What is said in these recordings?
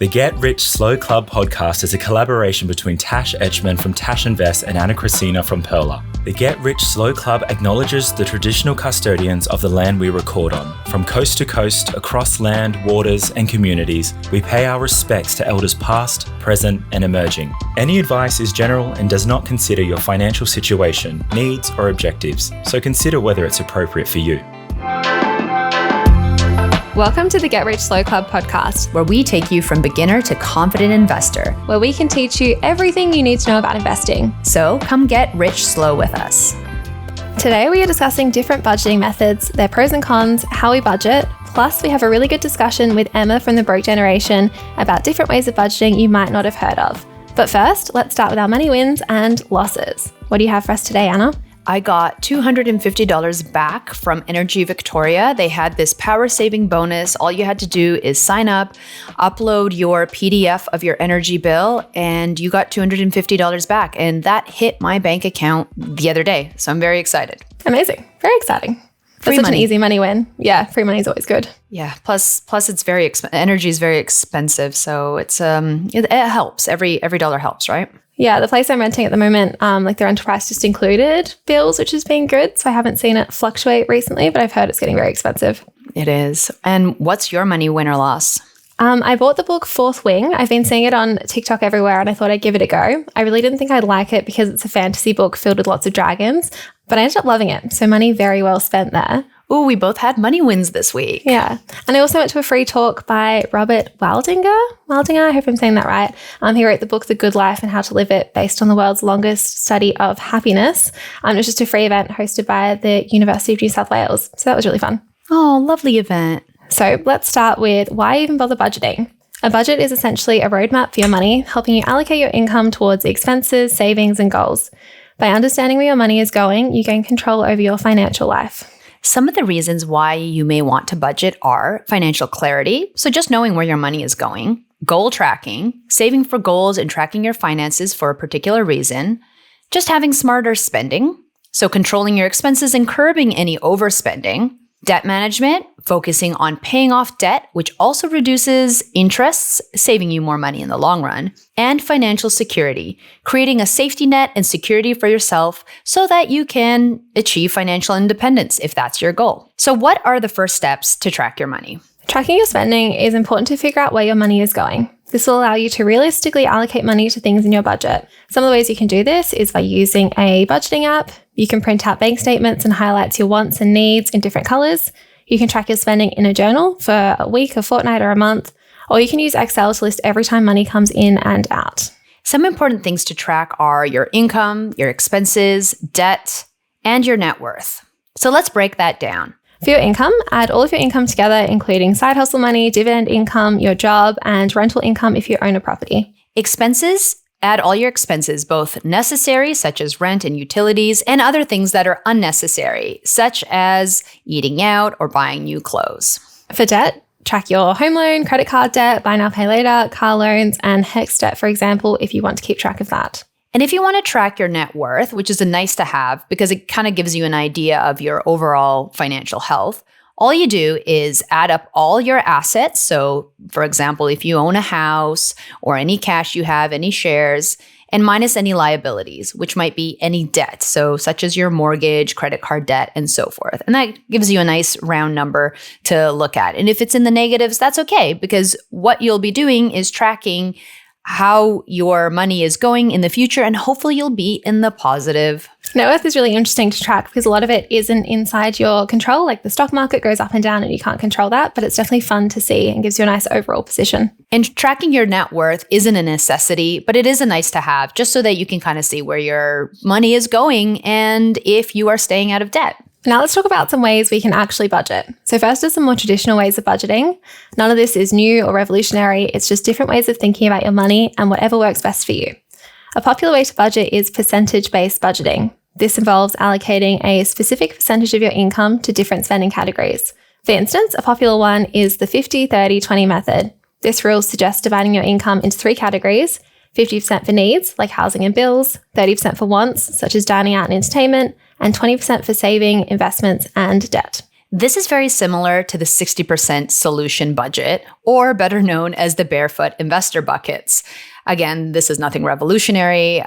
The Get Rich Slow Club podcast is a collaboration between Tash Etschmann from Tash Invests and Ana Kresina from Perla. The Get Rich Slow Club acknowledges the traditional custodians of the land we record on. From coast to coast, across land, waters, and communities, we pay our respects to elders past, present, and emerging. Any advice is general and does not consider your financial situation, needs, or objectives, so consider whether it's appropriate for you. Welcome to the Get Rich Slow Club podcast, where we take you from beginner to confident investor, where we can teach you everything you need to know about investing. So come get rich slow with us. Today we are discussing different budgeting methods, their pros and cons, how we budget, plus we have a really good discussion with Emma from the Broke Generation about different ways of budgeting you might not have heard of. But first, let's start with our money wins and losses. What do you have for us today, Anna? I got $250 back from Energy Victoria. They had this power saving bonus. All you had to do is sign up, upload your PDF of your energy bill, and you got $250 back. And that hit my bank account the other day. So I'm very excited. Amazing. Very exciting. That's such an easy money win. Yeah, free money is always good. Yeah. Plus it's very energy is very expensive, so it's it helps. Every dollar helps, right? Yeah, the place I'm renting at the moment, their enterprise just included bills, which has been good. So I haven't seen it fluctuate recently, but I've heard it's getting very expensive. It is. And what's your money win or loss? I bought the book Fourth Wing. I've been seeing it on TikTok everywhere and I thought I'd give it a go. I really didn't think I'd like it because it's a fantasy book filled with lots of dragons, but I ended up loving it. So money very well spent there. Oh, we both had money wins this week. Yeah. And I also went to a free talk by Robert Waldinger, I hope I'm saying that right. He wrote the book The Good Life and How to Live It based on the world's longest study of happiness. It was just a free event hosted by the University of New South Wales. So that was really fun. Oh, lovely event. So let's start with why even bother budgeting? A budget is essentially a roadmap for your money, helping you allocate your income towards expenses, savings, and goals. By understanding where your money is going, you gain control over your financial life. Some of the reasons why you may want to budget are financial clarity, so just knowing where your money is going, goal tracking, saving for goals and tracking your finances for a particular reason, just having smarter spending, so controlling your expenses and curbing any overspending, debt management, focusing on paying off debt, which also reduces interests, saving you more money in the long run, and financial security, creating a safety net and security for yourself so that you can achieve financial independence if that's your goal. So what are the first steps to track your money? Tracking your spending is important to figure out where your money is going. This will allow you to realistically allocate money to things in your budget. Some of the ways you can do this is by using a budgeting app. You can print out bank statements and highlight your wants and needs in different colors. You can track your spending in a journal for a week, a fortnight, or a month. Or you can use Excel to list every time money comes in and out. Some important things to track are your income, your expenses, debt, and your net worth. So let's break that down. For your income, add all of your income together, including side hustle money, dividend income, your job, and rental income if you own a property. Expenses, add all your expenses, both necessary, such as rent and utilities, and other things that are unnecessary, such as eating out or buying new clothes. For debt, track your home loan, credit card debt, buy now, pay later, car loans, and HEX debt, for example, if you want to keep track of that. And if you want to track your net worth, which is a nice to have because it kind of gives you an idea of your overall financial health, all you do is add up all your assets. So, for example, if you own a house or any cash you have, any shares, and minus any liabilities, which might be any debt, so such as your mortgage, credit card debt, and so forth. And that gives you a nice round number to look at. And if it's in the negatives, that's okay, because what you'll be doing is tracking how your money is going in the future, and hopefully you'll be in the positive. Net worth is really interesting to track because a lot of it isn't inside your control. Like the stock market goes up and down and you can't control that, but it's definitely fun to see and gives you a nice overall position. And tracking your net worth isn't a necessity, but it is a nice to have just so that you can kind of see where your money is going and if you are staying out of debt. Now let's talk about some ways we can actually budget. So first are some more traditional ways of budgeting. None of this is new or revolutionary. It's just different ways of thinking about your money and whatever works best for you. A popular way to budget is percentage-based budgeting. This involves allocating a specific percentage of your income to different spending categories. For instance, a popular one is the 50-30-20 method. This rule suggests dividing your income into three categories: 50% for needs, like housing and bills, 30% for wants, such as dining out and entertainment, and 20% for saving, investments, and debt. This is very similar to the 60% solution budget, or better known as the barefoot investor buckets. Again, this is nothing revolutionary.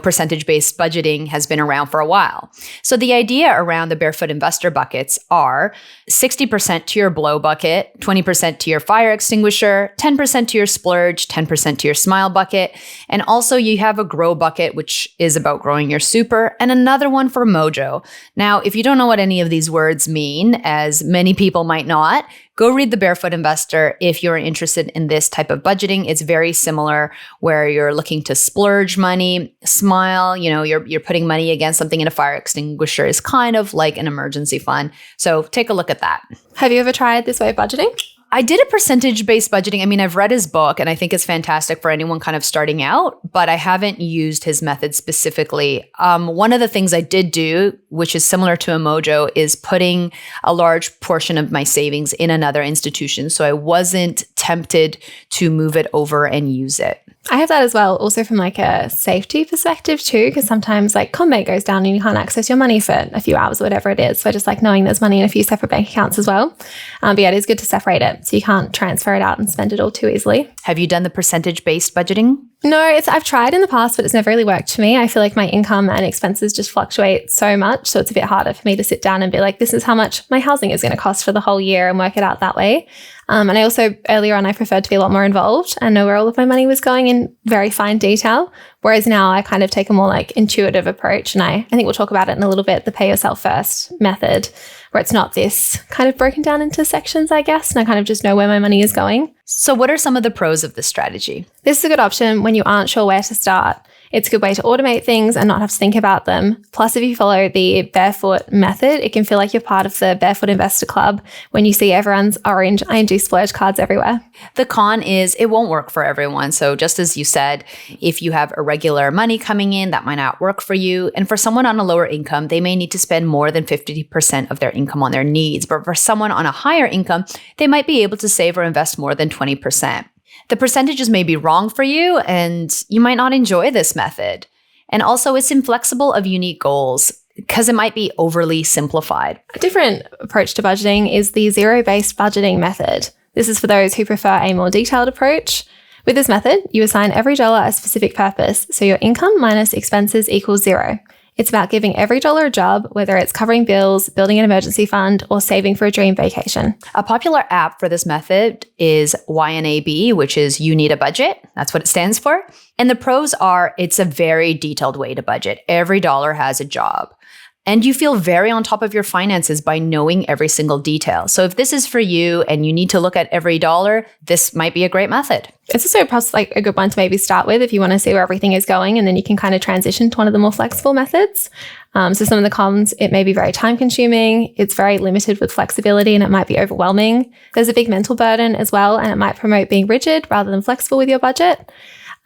Percentage-based budgeting has been around for a while. So the idea around the barefoot investor buckets are 60% to your blow bucket, 20% to your fire extinguisher, 10% to your splurge, 10% to your smile bucket. And also you have a grow bucket, which is about growing your super, and another one for mojo. Now, if you don't know what any of these words mean, as many people might not, go read The Barefoot Investor if you're interested in this type of budgeting. It's very similar where you're looking to splurge money, smile, you're putting money against something in a fire extinguisher is kind of like an emergency fund. So take a look at that. Have you ever tried this way of budgeting? I did a percentage-based budgeting. I mean, I've read his book and I think it's fantastic for anyone kind of starting out, but I haven't used his method specifically. One of the things I did do, which is similar to a Mojo, is putting a large portion of my savings in another institution. So I wasn't tempted to move it over and use it. I have that as well, also from like a safety perspective too, because sometimes like Commbase goes down and you can't access your money for a few hours or whatever it is. So just like knowing there's money in a few separate bank accounts as well. But yeah, it is good to separate it so you can't transfer it out and spend it all too easily. Have you done the percentage-based budgeting? No, I've tried in the past, but it's never really worked for me. I feel like my income and expenses just fluctuate so much. So it's a bit harder for me to sit down and be like, this is how much my housing is going to cost for the whole year and work it out that way. And I also, earlier on, I preferred to be a lot more involved and know where all of my money was going in very fine detail. Whereas now I kind of take a more like intuitive approach. And I think we'll talk about it in a little bit, the pay yourself first method, where it's not this kind of broken down into sections, I guess. And I kind of just know where my money is going. So what are some of the pros of this strategy? This is a good option when you aren't sure where to start. It's a good way to automate things and not have to think about them. Plus, if you follow the barefoot method, it can feel like you're part of the Barefoot Investor Club when you see everyone's orange ING splurge cards everywhere. The con is it won't work for everyone. So just as you said, if you have irregular money coming in, that might not work for you. And for someone on a lower income, they may need to spend more than 50% of their income on their needs. But for someone on a higher income, they might be able to save or invest more than 20%. The percentages may be wrong for you and you might not enjoy this method. And also it's inflexible of unique goals because it might be overly simplified. A different approach to budgeting is the zero-based budgeting method. This is for those who prefer a more detailed approach. With this method, you assign every dollar a specific purpose, so your income minus expenses equals zero. It's about giving every dollar a job, whether it's covering bills, building an emergency fund, or saving for a dream vacation. A popular app for this method is YNAB, which is You Need a Budget. That's what it stands for. And the pros are it's a very detailed way to budget. Every dollar has a job. And you feel very on top of your finances by knowing every single detail. So if this is for you and you need to look at every dollar, this might be a great method. It's also like a good one to maybe start with if you want to see where everything is going, and then you can kind of transition to one of the more flexible methods. So some of the cons, it may be very time consuming. It's very limited with flexibility and it might be overwhelming. There's a big mental burden as well, and it might promote being rigid rather than flexible with your budget.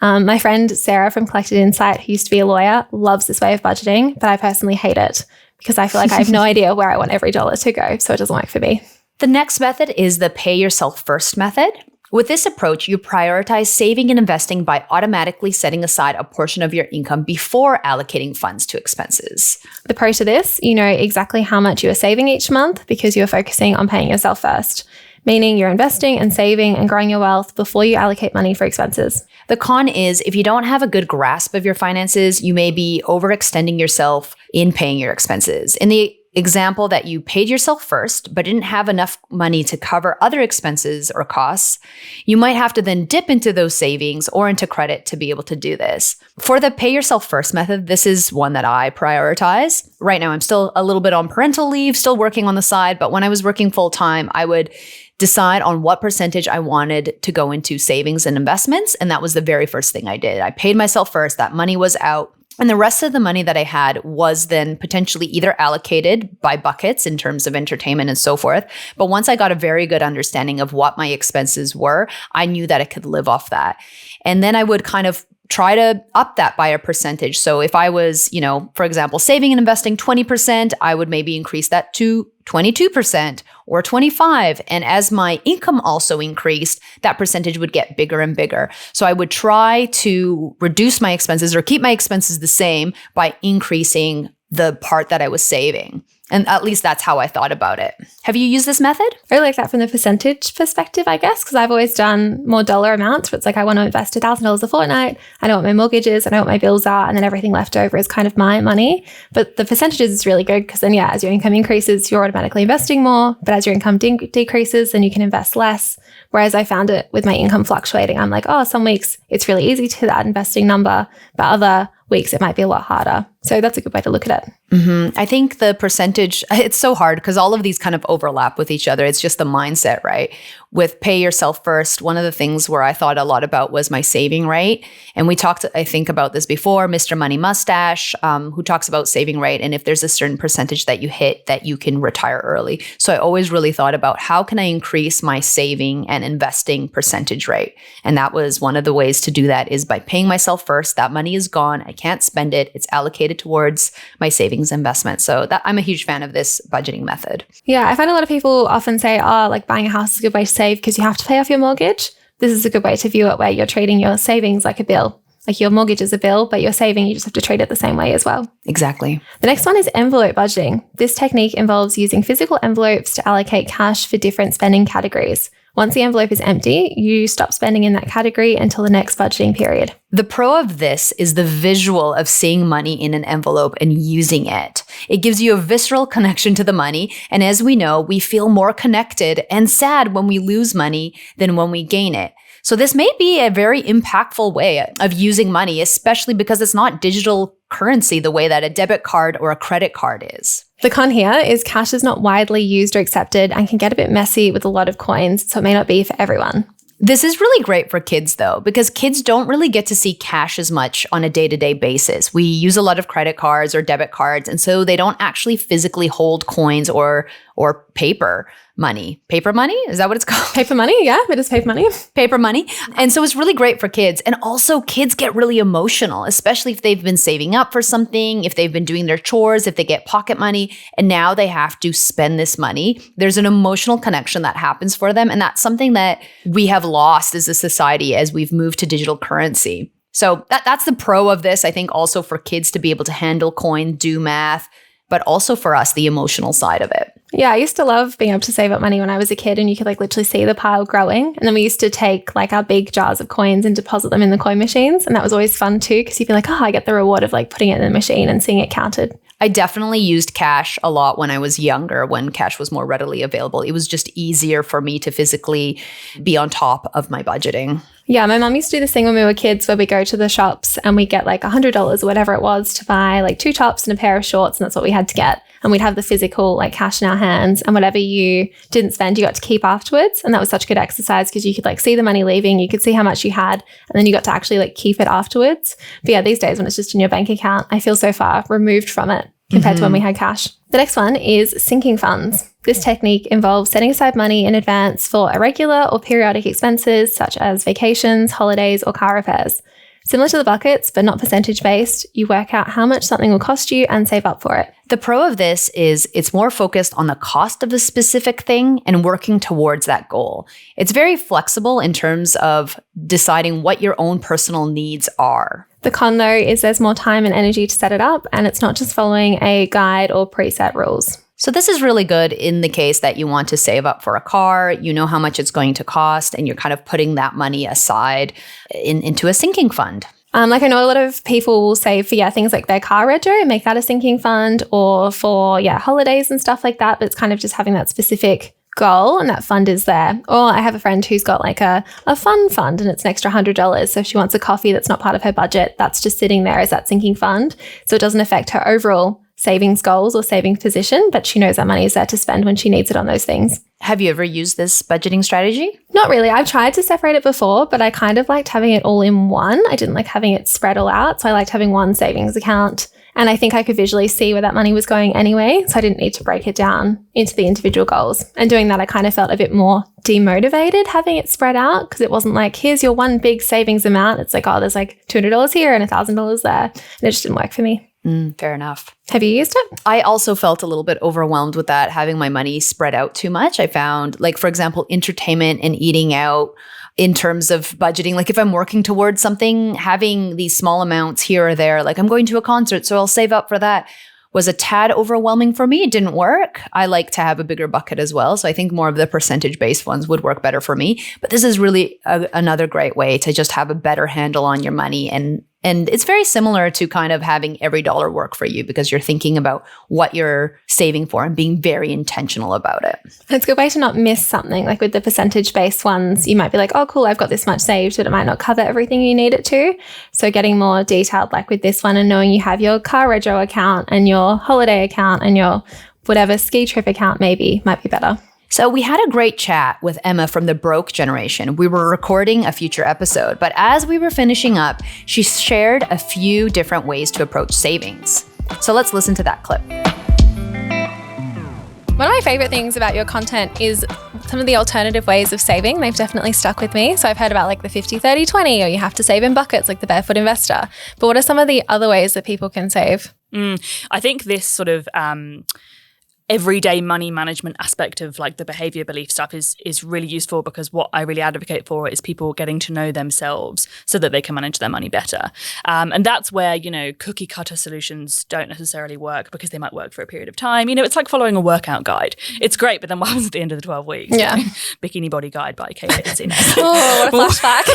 My friend Sarah from Collected Insight, who used to be a lawyer, loves this way of budgeting, but I personally hate it because I feel like I have no idea where I want every dollar to go, so it doesn't work for me. The next method is the pay yourself first method. With this approach, you prioritize saving and investing by automatically setting aside a portion of your income before allocating funds to expenses. The pro to this, you know exactly how much you are saving each month because you're focusing on paying yourself first, meaning you're investing and saving and growing your wealth before you allocate money for expenses. The con is if you don't have a good grasp of your finances, you may be overextending yourself in paying your expenses. In the example that you paid yourself first, but didn't have enough money to cover other expenses or costs, you might have to then dip into those savings or into credit to be able to do this. For the pay yourself first method, this is one that I prioritize. Right now, I'm still a little bit on parental leave, still working on the side, but when I was working full time, I would decide on what percentage I wanted to go into savings and investments. And that was the very first thing I did. I paid myself first, that money was out. And the rest of the money that I had was then potentially either allocated by buckets in terms of entertainment and so forth. But once I got a very good understanding of what my expenses were, I knew that I could live off that. And then I would kind of try to up that by a percentage. So if I was, for example, saving and investing 20%, I would maybe increase that to 22% or 25%. And as my income also increased, that percentage would get bigger and bigger. So I would try to reduce my expenses or keep my expenses the same by increasing the part that I was saving. And at least that's how I thought about it. Have you used this method? I really like that from the percentage perspective, I guess, because I've always done more dollar amounts, but it's like I want to invest $1,000 a fortnight. I know what my mortgage is, I know what my bills are, and then everything left over is kind of my money. But the percentages is really good because then, as your income increases, you're automatically investing more. But as your income decreases, then you can invest less. Whereas I found it with my income fluctuating. I'm like, some weeks it's really easy to hit that investing number, but other weeks it might be a lot harder. So that's a good way to look at it. I think the percentage, it's so hard because all of these kind of overlap with each other. It's just the mindset, right? With pay yourself first, one of the things where I thought a lot about was my saving rate. And we talked, I think, about this before, Mr. Money Mustache, who talks about saving rate. And if there's a certain percentage that you hit, that you can retire early. So I always really thought about how can I increase my saving and investing percentage rate? And that was one of the ways to do that is by paying myself first. That money is gone. I can't spend it. It's allocated towards my savings investment. So that I'm a huge fan of this budgeting method. Yeah, I find a lot of people often say, like buying a house is a good way to save because you have to pay off your mortgage. This is a good way to view it where you're treating your savings like a bill. Like your mortgage is a bill, but your saving, you just have to treat it the same way as well. Exactly. The next one is envelope budgeting. This technique involves using physical envelopes to allocate cash for different spending categories. Once the envelope is empty, you stop spending in that category until the next budgeting period. The pro of this is the visual of seeing money in an envelope and using it. It gives you a visceral connection to the money. And as we know, we feel more connected and sad when we lose money than when we gain it. So this may be a very impactful way of using money, especially because it's not digital currency the way that a debit card or a credit card is. The con here is cash is not widely used or accepted and can get a bit messy with a lot of coins, so it may not be for everyone. This is really great for kids though, because kids don't really get to see cash as much on a day-to-day basis. We use a lot of credit cards or debit cards, and so they don't actually physically hold coins or paper money. Paper money? Is that what it's called? Paper money? Yeah, it is paper money. Paper money. And so it's really great for kids. And also kids get really emotional, especially if they've been saving up for something, if they've been doing their chores, if they get pocket money, and now they have to spend this money. There's an emotional connection that happens for them. And that's something that we have lost as a society as we've moved to digital currency. So that's the pro of this. I think also for kids to be able to handle coin, do math, but also for us, the emotional side of it. Yeah, I used to love being able to save up money when I was a kid, and you could literally see the pile growing. And then we used to take our big jars of coins and deposit them in the coin machines. And that was always fun too, because you'd be like, I get the reward of putting it in the machine and seeing it counted. I definitely used cash a lot when I was younger, when cash was more readily available. It was just easier for me to physically be on top of my budgeting. Yeah, my mum used to do this thing when we were kids where we go to the shops and we get $100 or whatever it was to buy 2 tops and a pair of shorts, and that's what we had to get. And we'd have the physical cash in our hands, and whatever you didn't spend, you got to keep afterwards. And that was such good exercise because you could see the money leaving, you could see how much you had, and then you got to actually keep it afterwards. But yeah, these days when it's just in your bank account, I feel so far removed from it compared to when we had cash. The next one is sinking funds. This technique involves setting aside money in advance for irregular or periodic expenses such as vacations, holidays, or car repairs. Similar to the buckets, but not percentage-based, you work out how much something will cost you and save up for it. The pro of this is it's more focused on the cost of the specific thing and working towards that goal. It's very flexible in terms of deciding what your own personal needs are. The con, though, is there's more time and energy to set it up, and it's not just following a guide or preset rules. So this is really good in the case that you want to save up for a car, you know how much it's going to cost, and you're kind of putting that money aside into a sinking fund. I know a lot of people will save for things like their car rego, make that a sinking fund, or for holidays and stuff like that, but it's kind of just having that specific goal and that fund is there. Or I have a friend who's got a fun fund and it's an extra $100. So if she wants a coffee that's not part of her budget, that's just sitting there as that sinking fund. So it doesn't affect her overall savings goals or savings position, but she knows that money is there to spend when she needs it on those things. Have you ever used this budgeting strategy? Not really. I've tried to separate it before, but I kind of liked having it all in one. I didn't like having it spread all out. So I liked having one savings account. And I think I could visually see where that money was going anyway. So I didn't need to break it down into the individual goals. And doing that, I kind of felt a bit more demotivated having it spread out because it wasn't here's your one big savings amount. It's there's $200 here and $1,000 there. And it just didn't work for me. Fair enough. Have you used it? I also felt a little bit overwhelmed with that, having my money spread out too much. I found, for example, entertainment and eating out in terms of budgeting. If I'm working towards something, having these small amounts here or there, I'm going to a concert, so I'll save up for that. was a tad overwhelming for me. It didn't work. I like to have a bigger bucket as well. So I think more of the percentage-based ones would work better for me. But this is really another great way to just have a better handle on your money. And it's very similar to kind of having every dollar work for you because you're thinking about what you're saving for and being very intentional about it. It's a good way to not miss something. Like with the percentage-based ones, you might be like, oh, cool, I've got this much saved, but it might not cover everything you need it to. So getting more detailed, like with this one, and knowing you have your car rego account and your holiday account and your whatever ski trip account maybe might be better. So we had a great chat with Emma from the Broke Generation. We were recording a future episode, but as we were finishing up, she shared a few different ways to approach savings. So let's listen to that clip. One of my favorite things about your content is some of the alternative ways of saving. They've definitely stuck with me. So I've heard about like the 50-30-20, or you have to save in buckets like the Barefoot Investor. But what are some of the other ways that people can save? I think this sort of everyday money management aspect of like the behavior belief stuff is really useful, because what I really advocate for is people getting to know themselves so that they can manage their money better. And that's where, cookie cutter solutions don't necessarily work, because they might work for a period of time. It's like following a workout guide. It's great, but then what happens at the end of the 12 weeks? Yeah. Bikini Body Guide by Kate Kresina. Oh, what a flashback.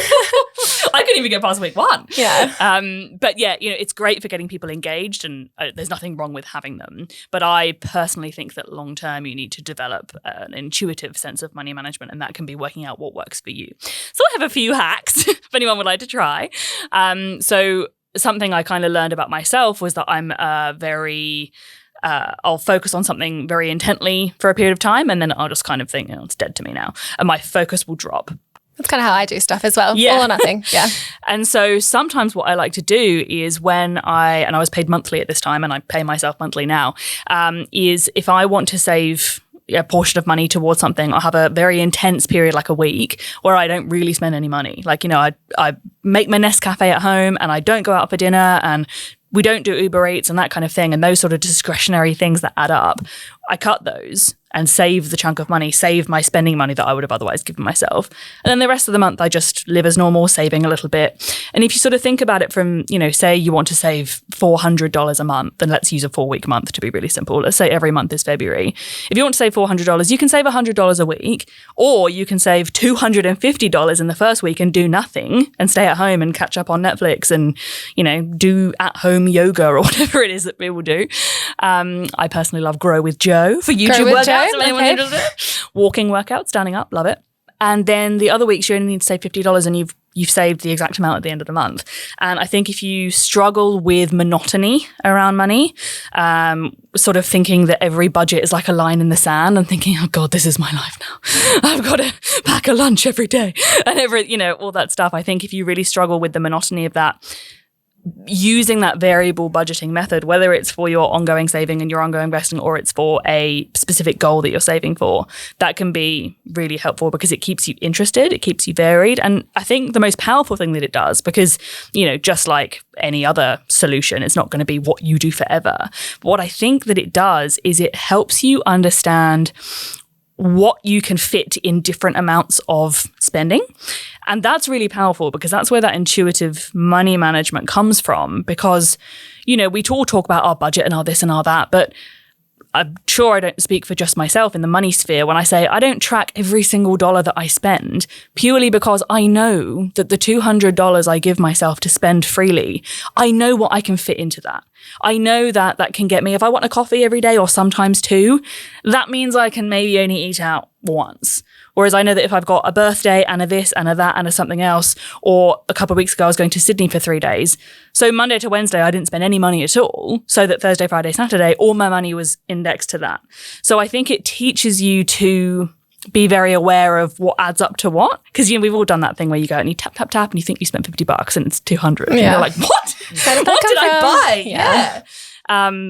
I couldn't even get past week 1. Yeah. But yeah, it's great for getting people engaged, and there's nothing wrong with having them. But I personally think that long term you need to develop an intuitive sense of money management, and that can be working out what works for you. So I have a few hacks if anyone would like to try. So something I kind of learned about myself was that I'm I'll focus on something very intently for a period of time, and then I'll just kind of think, it's dead to me now, and my focus will drop. That's kind of how I do stuff as well. Yeah. All or nothing. Yeah. And so sometimes what I like to do is when I was paid monthly at this time, and I pay myself monthly now, is if I want to save a portion of money towards something, I'll have a very intense period, like a week, where I don't really spend any money. Like, I make my Nescafe at home, and I don't go out for dinner, and we don't do Uber Eats and that kind of thing. And those sort of discretionary things that add up, I cut those and save the chunk of money, save my spending money that I would have otherwise given myself. And then the rest of the month, I just live as normal, saving a little bit. And if you sort of think about it from, say you want to save $400 a month, then let's use a 4-week month to be really simple. Let's say every month is February. If you want to save $400, you can save $100 a week, or you can save $250 in the first week and do nothing and stay at home and catch up on Netflix and, do at-home yoga or whatever it is that people do. I personally love Grow with Joe for YouTube workouts. Okay. Walking workouts, standing up, love it. And then the other weeks you only need to save $50, and you've saved the exact amount at the end of the month. And I think if you struggle with monotony around money, sort of thinking that every budget is like a line in the sand, and thinking, oh God, this is my life now. I've got to pack a lunch every day and all that stuff. I think if you really struggle with the monotony of that, using that variable budgeting method, whether it's for your ongoing saving and your ongoing investing, or it's for a specific goal that you're saving for, that can be really helpful, because it keeps you interested, it keeps you varied. And I think the most powerful thing that it does, because, just like any other solution, it's not going to be what you do forever. But what I think that it does is it helps you understand what you can fit in different amounts of spending. And that's really powerful, because that's where that intuitive money management comes from. Because, we all talk about our budget and our this and our that, but I'm sure I don't speak for just myself in the money sphere when I say I don't track every single dollar that I spend, purely because I know that the $200 I give myself to spend freely, I know what I can fit into that. I know that that can get me, if I want a coffee every day or sometimes 2, that means I can maybe only eat out once. Whereas I know that if I've got a birthday and a this and a that and a something else, or a couple of weeks ago I was going to Sydney for 3 days. So Monday to Wednesday, I didn't spend any money at all. So that Thursday, Friday, Saturday, all my money was indexed to that. So I think it teaches you to be very aware of what adds up to what. Because, we've all done that thing where you go and you tap, tap, tap, and you think you spent $50 and it's 200. Yeah. And you're like, what? What did I buy? Yeah.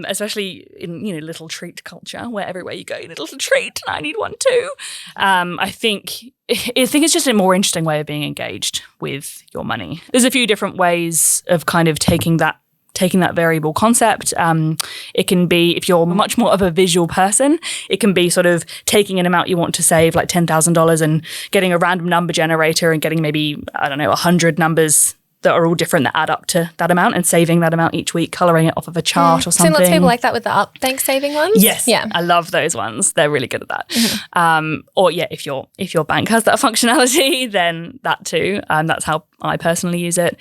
Especially in, little treat culture, where everywhere you go, you need a little treat, and I need one too. I think it's just a more interesting way of being engaged with your money. There's a few different ways of kind of taking that variable concept. It can be, if you're much more of a visual person, it can be sort of taking an amount you want to save, like $10,000, and getting a random number generator and getting maybe, 100 numbers that are all different that add up to that amount, and saving that amount each week, colouring it off of a chart or something. So lots of people like that with the Up Bank saving ones? Yes. Yeah. I love those ones. They're really good at that. Or if your bank has that functionality, then that too. That's how I personally use it.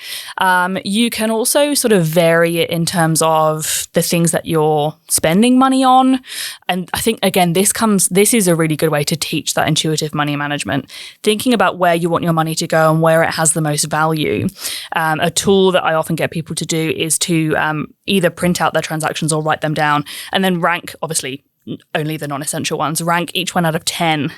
You can also sort of vary it in terms of the things that you're spending money on. And I think, again, this is a really good way to teach that intuitive money management. Thinking about where you want your money to go and where it has the most value. A tool that I often get people to do is to either print out their transactions or write them down, and then rank, obviously, only the non-essential ones, rank each one out of 10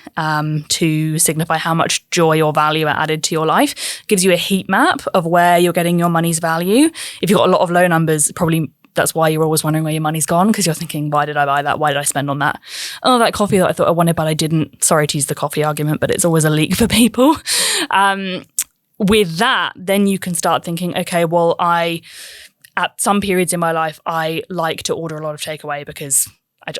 to signify how much joy or value it added to your life. Gives you a heat map of where you're getting your money's value. If you've got a lot of low numbers, probably that's why you're always wondering where your money's gone, because you're thinking, why did I buy that? Why did I spend on that? Oh, that coffee that I thought I wanted, but I didn't. Sorry to use the coffee argument, but it's always a leak for people. With that, then you can start thinking, okay, well, at some periods in my life, I like to order a lot of takeaway because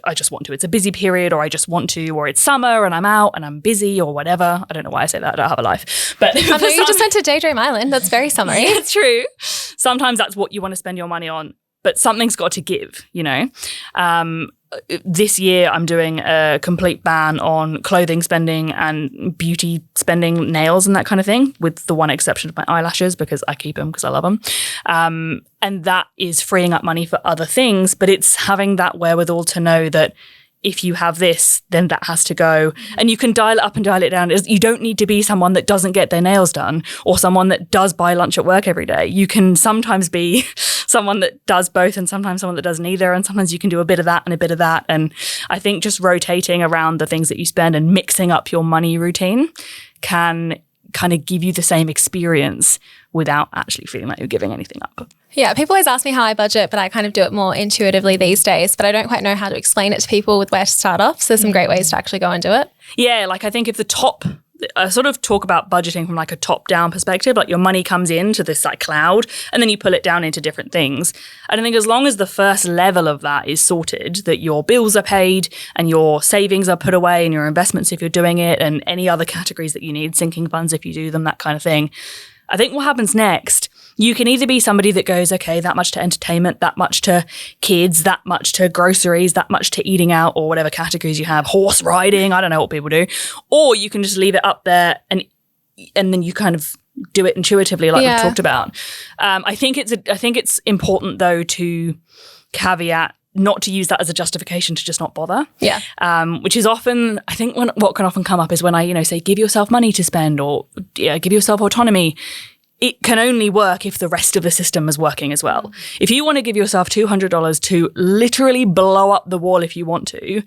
I just want to. It's a busy period, or I just want to, or it's summer and I'm out and I'm busy or whatever. I don't know why I say that. I don't have a life. But I know you just went to Daydream Island. That's very summery. It's true. Sometimes that's what you want to spend your money on, but something's got to give, This year I'm doing a complete ban on clothing spending and beauty spending, nails and that kind of thing, with the one exception of my eyelashes, because I keep them because I love them. And that is freeing up money for other things, but it's having that wherewithal to know that if you have this, then that has to go. And you can dial it up and dial it down. You don't need to be someone that doesn't get their nails done or someone that does buy lunch at work every day. You can sometimes be someone that does both and sometimes someone that does neither. And sometimes you can do a bit of that and a bit of that. And I think just rotating around the things that you spend and mixing up your money routine can kind of give you the same experience without actually feeling like you're giving anything up. Yeah, people always ask me how I budget, but I kind of do it more intuitively these days, but I don't quite know how to explain it to people with where to start off. So there's some great ways to actually go and do it. Yeah, like I think if I sort of talk about budgeting from like a top-down perspective, like your money comes into this like cloud and then you pull it down into different things. And I think as long as the first level of that is sorted, that your bills are paid and your savings are put away and your investments if you're doing it and any other categories that you need, sinking funds if you do them, that kind of thing. I think what happens next, you can either be somebody that goes, okay, that much to entertainment, that much to kids, that much to groceries, that much to eating out or whatever categories you have, horse riding, I don't know what people do. Or you can just leave it up there and then you kind of do it intuitively like we've talked about. I think it's important though to caveat not to use that as a justification to just not bother. Yeah. Which is often, I think what can often come up is when I, say, give yourself money to spend or give yourself autonomy. It can only work if the rest of the system is working as well. If you want to give yourself $200 to literally blow up the wall if you want to,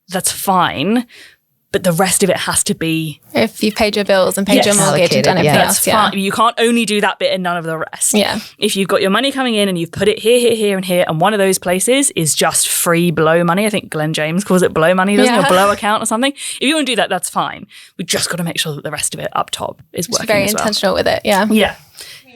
that's fine. But the rest of it has to be... If you've paid your bills and paid your mortgage and done everything else. That's fine. You can't only do that bit and none of the rest. Yeah. If you've got your money coming in and you've put it here, here, here and here, and one of those places is just free blow money. I think Glenn James calls it blow money, doesn't he? Or blow account or something. If you want to do that, that's fine. We just got to make sure that the rest of it up top is working very as well. intentional with it, yeah. Yeah.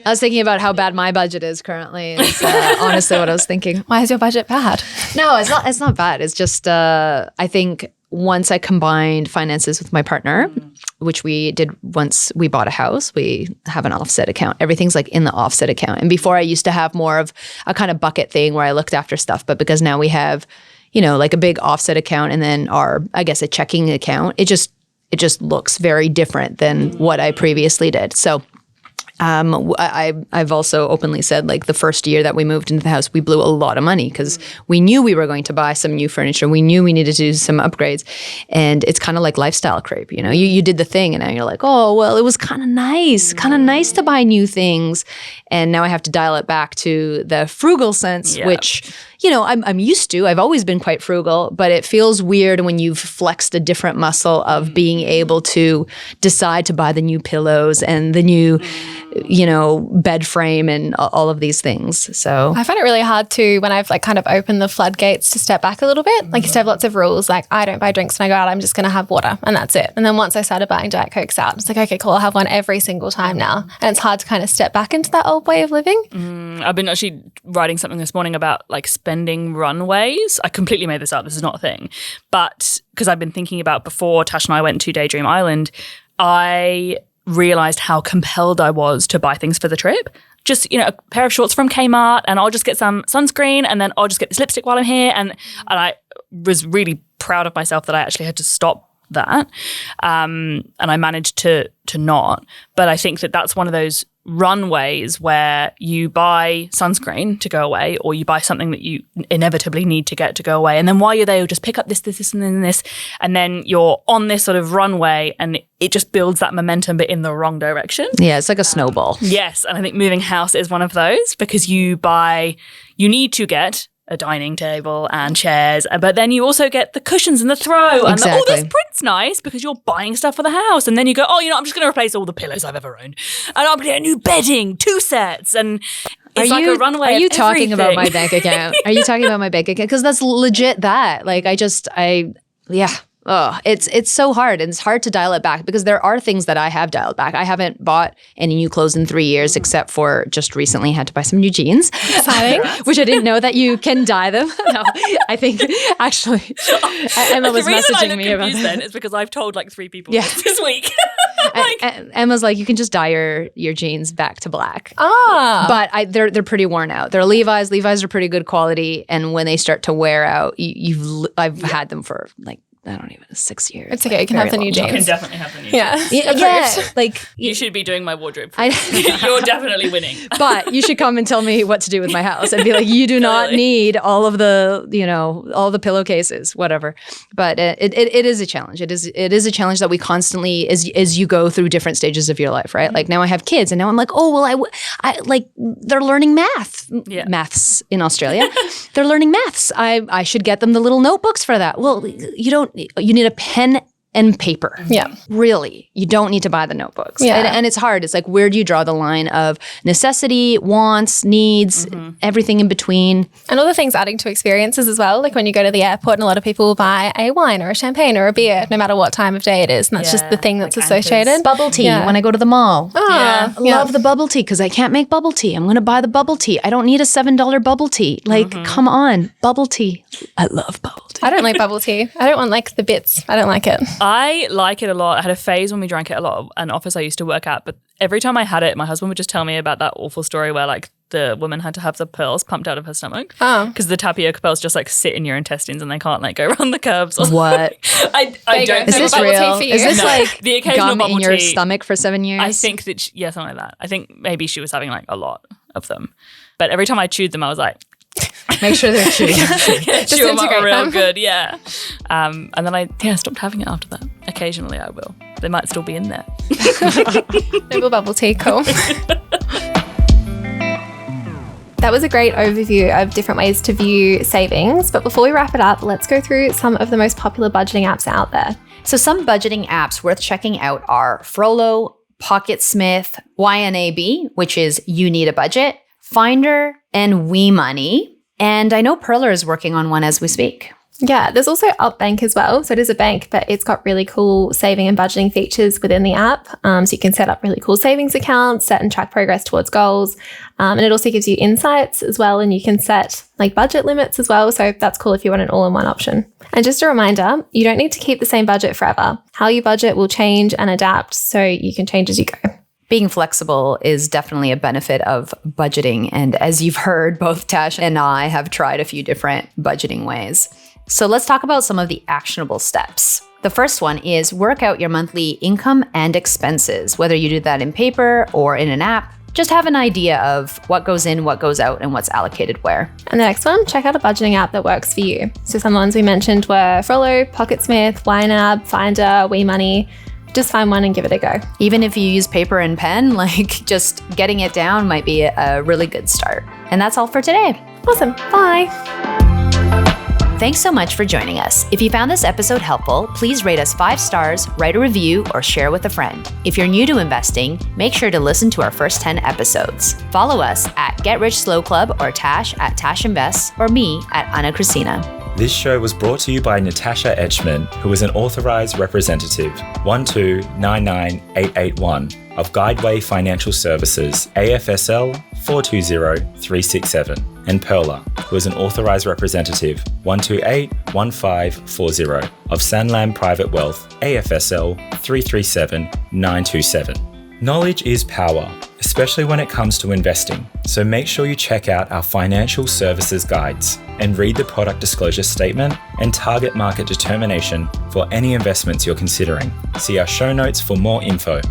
I was thinking about how bad my budget is currently. Is honestly what I was thinking. Why is your budget bad? No, it's not. It's not bad. It's just I think once I combined finances with my partner, which we did once we bought a house, we have an offset account. Everything's like in the offset account. And before I used to have more of a kind of bucket thing where I looked after stuff, but because now we have, like a big offset account and then a checking account, it just looks very different than what I previously did. So I've also openly said, like, the first year that we moved into the house, we blew a lot of money because we knew we were going to buy some new furniture. We knew we needed to do some upgrades. And it's kind of like lifestyle creep. You did the thing and now you're like, oh, well, it was kind of nice to buy new things. And now I have to dial it back to the frugal sense, which, I'm used to. I've always been quite frugal, but it feels weird when you've flexed a different muscle of being able to decide to buy the new pillows and the new bed frame and all of these things. So I find it really hard to, when I've kind of opened the floodgates, to step back a little bit. Like, you used to have lots of rules, like I don't buy drinks when I go out, I'm just going to have water and that's it. And then once I started buying Diet Cokes out, it's like, okay, cool, I'll have one every single time now. And it's hard to kind of step back into that old way of living. I've been actually writing something this morning about like spending runways. I completely made this up. This is not a thing. But because I've been thinking about, before Tash and I went to Daydream Island, I realized how compelled I was to buy things for the trip. Just, a pair of shorts from Kmart, and I'll just get some sunscreen, and then I'll just get this lipstick while I'm here. And I was really proud of myself that I actually had to stop that. And I managed to not. But I think that that's one of those runways where you buy sunscreen to go away, or you buy something that you inevitably need to get to go away. And then while you're there, you'll just pick up this, and then this. And then you're on this sort of runway, and it just builds that momentum, but in the wrong direction. Yeah, it's like a snowball. Yes. And I think moving house is one of those, because you need to get a dining table and chairs, but then you also get the cushions and the throw. And Exactly. this print's nice because you're buying stuff for the house. And then you go, I'm just going to replace all the pillows I've ever owned. And I'm going to get new bedding, 2 sets. And it's like a runway. Are you of talking about my everything. bank account? Are you talking about my bank account? Because that's legit that. Like, yeah. Oh, it's so hard, and it's hard to dial it back, because there are things that I have dialed back. I haven't bought any new clothes in 3 years, except for just recently had to buy some new jeans, which I didn't know that you can dye them. No, I think actually Emma was messaging me about that. It's because I've told like 3 people this week. Emma's like, you can just dye your jeans back to black. But they're pretty worn out. They're Levi's. Levi's are pretty good quality, and when they start to wear out, I've had them for like, I don't even, 6 years. It's okay. You can have the new jeans. You can definitely have the new Yeah. jeans. Yeah, like You should be doing my wardrobe. You're definitely winning. But you should come and tell me what to do with my house, and be like, you do not need all of the, all the pillowcases, whatever. But it is a challenge. It is a challenge that we constantly, as you go through different stages of your life, right? Like now I have kids, and now I'm like, I like, they're learning maths in Australia. They're learning maths. I should get them the little notebooks for that. Well, you need a pen and paper. Yeah. Really. You don't need to buy the notebooks. Yeah. And it's hard. It's like, where do you draw the line of necessity, wants, needs, everything in between? And all the things adding to experiences as well. Like when you go to the airport, and a lot of people will buy a wine or a champagne or a beer, no matter what time of day it is. And that's just the thing that's like associated. anchors. Bubble tea when I go to the mall. Yeah. Love the bubble tea, because I can't make bubble tea. I'm going to buy the bubble tea. I don't need a $7 bubble tea. Like, come on. Bubble tea. I love bubble tea. I don't like bubble tea. I don't want like the bits. I don't like it. I like it a lot. I had a phase when we drank it a lot at an office I used to work at, but every time I had it, my husband would just tell me about that awful story where like the woman had to have the pearls pumped out of her stomach because the tapioca pearls just like sit in your intestines and they can't like go around the curves. What? I don't. Is this bubble tea real? for you? Is this No. like The occasional gum bubble in your tea. stomach for 7 years? I think that, something like that. I think maybe she was having like a lot of them. But every time I chewed them, I was like, Make sure they're chewy. chew them up integrate real them. good, yeah. And then I stopped having it after that. Occasionally I will. They might still be in there. Noble bubble tea, cool. That was a great overview of different ways to view savings. But before we wrap it up, let's go through some of the most popular budgeting apps out there. So some budgeting apps worth checking out are Frollo, Pocketsmith, YNAB, which is You Need a Budget, Finder, and WeMoney. And I know Perler is working on one as we speak. Yeah, there's also UpBank as well. So it is a bank, but it's got really cool saving and budgeting features within the app. So you can set up really cool savings accounts, set and track progress towards goals. And it also gives you insights as well. And you can set like budget limits as well. So that's cool if you want an all-in-one option. And just a reminder, you don't need to keep the same budget forever. How you budget will change and adapt, so you can change as you go. Being flexible is definitely a benefit of budgeting. And as you've heard, both Tash and I have tried a few different budgeting ways. So let's talk about some of the actionable steps. The first one is work out your monthly income and expenses, whether you do that in paper or in an app. Just have an idea of what goes in, what goes out, and what's allocated where. And the next one, check out a budgeting app that works for you. So some ones we mentioned were Frollo, Pocketsmith, YNAB, Finder, WeMoney. Just find one and give it a go. Even if you use paper and pen, like just getting it down might be a really good start. And that's all for today. Awesome. Bye. Thanks so much for joining us. If you found this episode helpful, please rate us 5 stars, write a review, or share with a friend. If you're new to investing, make sure to listen to our first 10 episodes. Follow us at Get Rich Slow Club or Tash at Tash Invests or me at Ana Kresina. This show was brought to you by Natasha Etschmann, who is an authorised representative 1299881 of Guideway Financial Services, AFSL 420367, and Perla, who is an authorised representative 1281540 of Sanlam Private Wealth, AFSL 337927. Knowledge is power, especially when it comes to investing. So make sure you check out our financial services guides and read the product disclosure statement and target market determination for any investments you're considering. See our show notes for more info.